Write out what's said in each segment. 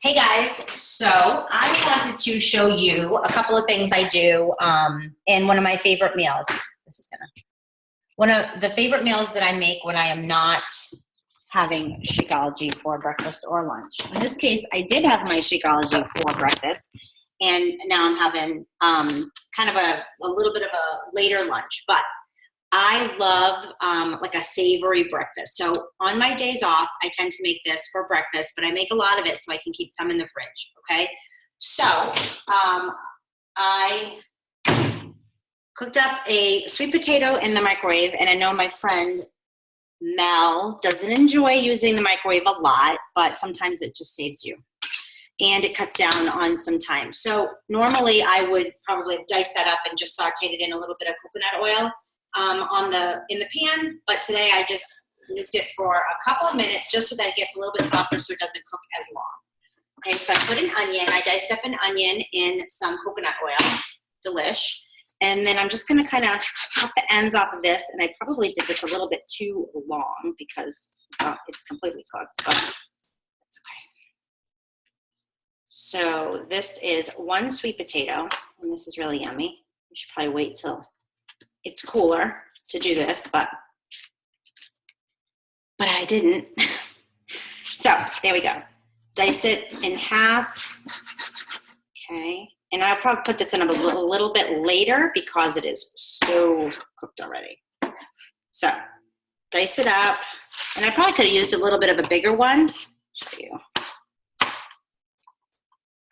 Hey guys, so I wanted to show you a couple of things I do in one of my favorite meals. One of the favorite meals that I make when I am not having Shakeology for breakfast or lunch. In this case, I did have my Shakeology for breakfast, and now I'm having kind of a little bit of a later lunch, but I love like a savory breakfast. So on my days off, I tend to make this for breakfast, but I make a lot of it so I can keep some in the fridge, okay? So I cooked up a sweet potato in the microwave, and I know my friend Mel doesn't enjoy using the microwave a lot, but sometimes it just saves you. And it cuts down on some time. So normally I would probably dice that up and just sauteed it in a little bit of coconut oil in the pan, but today I just used it for a couple of minutes just so that it gets a little bit softer so it doesn't cook as long. Okay, so I put an onion, I diced up an onion in some coconut oil, delish, and then I'm just gonna kind of cut the ends off of this, and I probably did this a little bit too long because it's completely cooked, but that's okay. So this is one sweet potato, and this is really yummy. You should probably wait till it's cooler to do this, but I didn't. So there we go. Dice it in half. Okay, and I'll probably put this in a little bit later because it is so cooked already. So dice it up, and I probably could have used a little bit of a bigger one. Show you.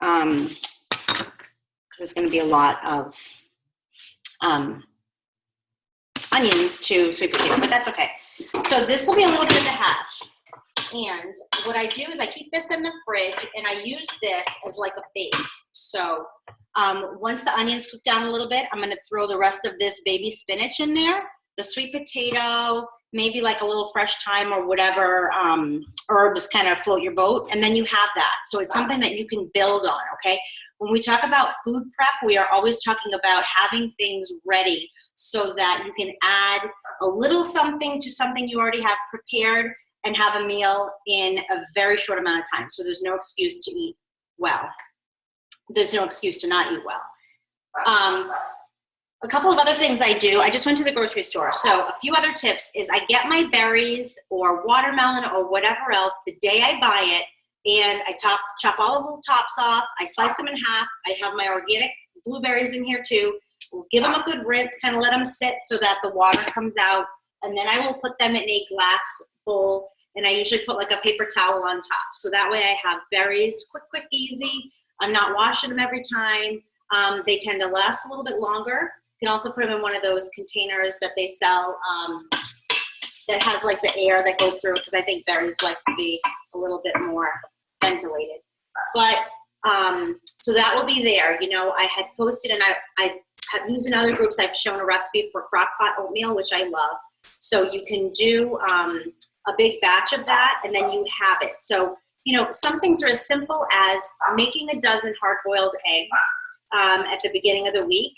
Because it's going to be a lot of onions to sweet potato, but that's okay. So this will be a little bit of the hash. And what I do is I keep this in the fridge, and I use this as like a base. So once the onions cook down a little bit, I'm gonna throw the rest of this baby spinach in there, the sweet potato, maybe like a little fresh thyme or whatever herbs kind of float your boat, and then you have that. So it's something that you can build on, okay? When we talk about food prep, we are always talking about having things ready so that you can add a little something to something you already have prepared and have a meal in a very short amount of time. So there's no excuse to eat well. There's no excuse to not eat well. A couple of other things I do, I just went to the grocery store. So a few other tips is I get my berries or watermelon or whatever else the day I buy it, and I chop all the little tops off. I slice them in half. I have my organic blueberries in here too. We'll give them a good rinse, kind of let them sit so that the water comes out, and then I will put them in a glass bowl, and I usually put like a paper towel on top. So that way I have berries, quick, easy. I'm not washing them every time. They tend to last a little bit longer. You can also put them in one of those containers that they sell that has like the air that goes through, because I think berries like to be a little bit more ventilated. But so that will be there. You know, I had posted, and I have used in other groups, I've shown a recipe for crock pot oatmeal, which I love. So you can do a big batch of that, and then you have it. So, you know, some things are as simple as making a dozen hard-boiled eggs at the beginning of the week,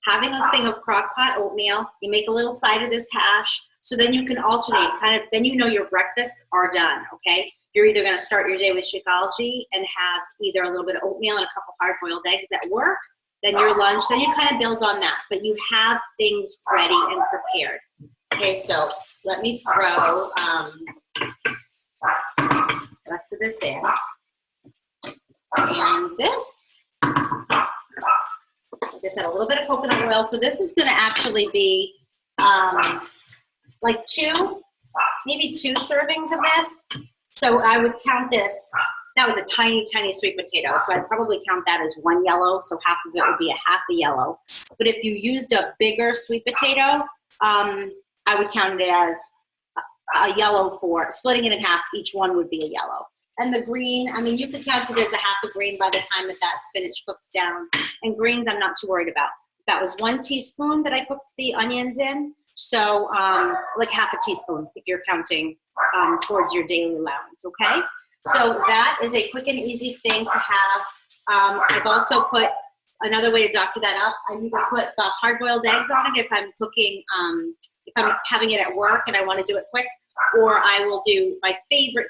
having a thing of crock pot oatmeal, you make a little side of this hash, so then you can alternate, then you know your breakfasts are done, okay? You're either gonna start your day with Shakeology and have either a little bit of oatmeal and a couple hard-boiled eggs at work, then your lunch, then you kind of build on that, but you have things ready and prepared. Okay, so let me throw the rest of this in. And this, like I said, a little bit of coconut oil. So this is gonna actually be like maybe two servings of this. So I would count this. That was a tiny sweet potato, so I'd probably count that as one yellow, so half of it would be a half a yellow. But if you used a bigger sweet potato, I would count it as a yellow for splitting it in half. Each one would be a yellow. And the green, I mean, you could count it as a half a green by the time that spinach cooks down. And greens, I'm not too worried about. That was 1 teaspoon that I cooked the onions in. So like half a teaspoon if you're counting towards your daily allowance, okay? So that is a quick and easy thing to have. I've also put another way to doctor that up. I either put the hard-boiled eggs on it if I'm cooking, if I'm having it at work and I want to do it quick, or I will do my favorite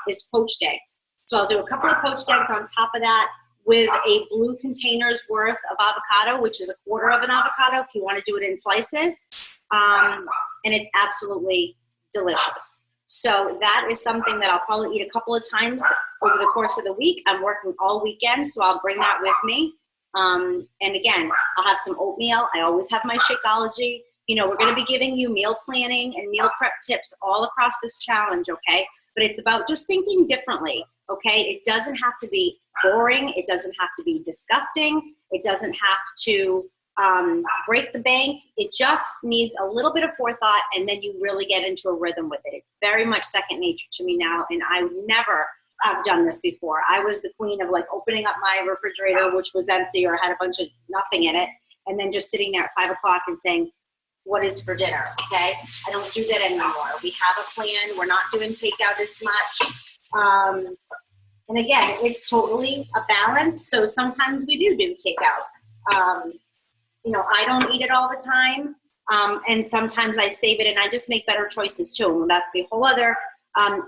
is poached eggs. So I'll do a couple of poached eggs on top of that with a blue container's worth of avocado, which is a quarter of an avocado if you want to do it in slices. And it's absolutely delicious. So that is something that I'll probably eat a couple of times over the course of the week. I'm working all weekend, so I'll bring that with me. And again, I'll have some oatmeal. I always have my Shakeology. You know, we're going to be giving you meal planning and meal prep tips all across this challenge, okay? But it's about just thinking differently, okay? It doesn't have to be boring. It doesn't have to be disgusting. It doesn't have to break the bank. It just needs a little bit of forethought, and then you really get into a rhythm with it. It's very much second nature to me now, and I would never have done this before. I was the queen of like opening up my refrigerator, which was empty or had a bunch of nothing in it, and then just sitting there at 5 o'clock and saying, what is for dinner, okay? I don't do that anymore. We have a plan. We're not doing takeout as much. And again, it's totally a balance. So sometimes we do takeout. You know, I don't eat it all the time. And sometimes I save it and I just make better choices too. And that's the whole other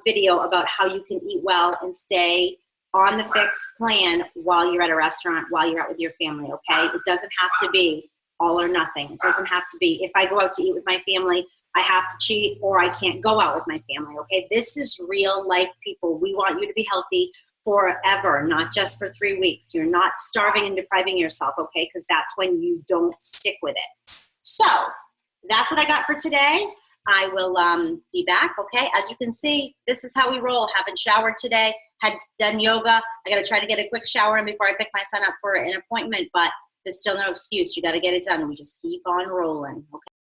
video about how you can eat well and stay on the fixed plan while you're at a restaurant, while you're out with your family, okay? It doesn't have to be all or nothing. It doesn't have to be, if I go out to eat with my family, I have to cheat or I can't go out with my family, okay? This is real life, people. We want you to be healthy forever, not just for 3 weeks. You're not starving and depriving yourself, okay? Because that's when you don't stick with it. So that's what I got for today. I will be back, okay? As you can see, this is how we roll. Haven't showered today, had done yoga. I got to try to get a quick shower in before I pick my son up for an appointment, but there's still no excuse. You got to get it done. We just keep on rolling, okay?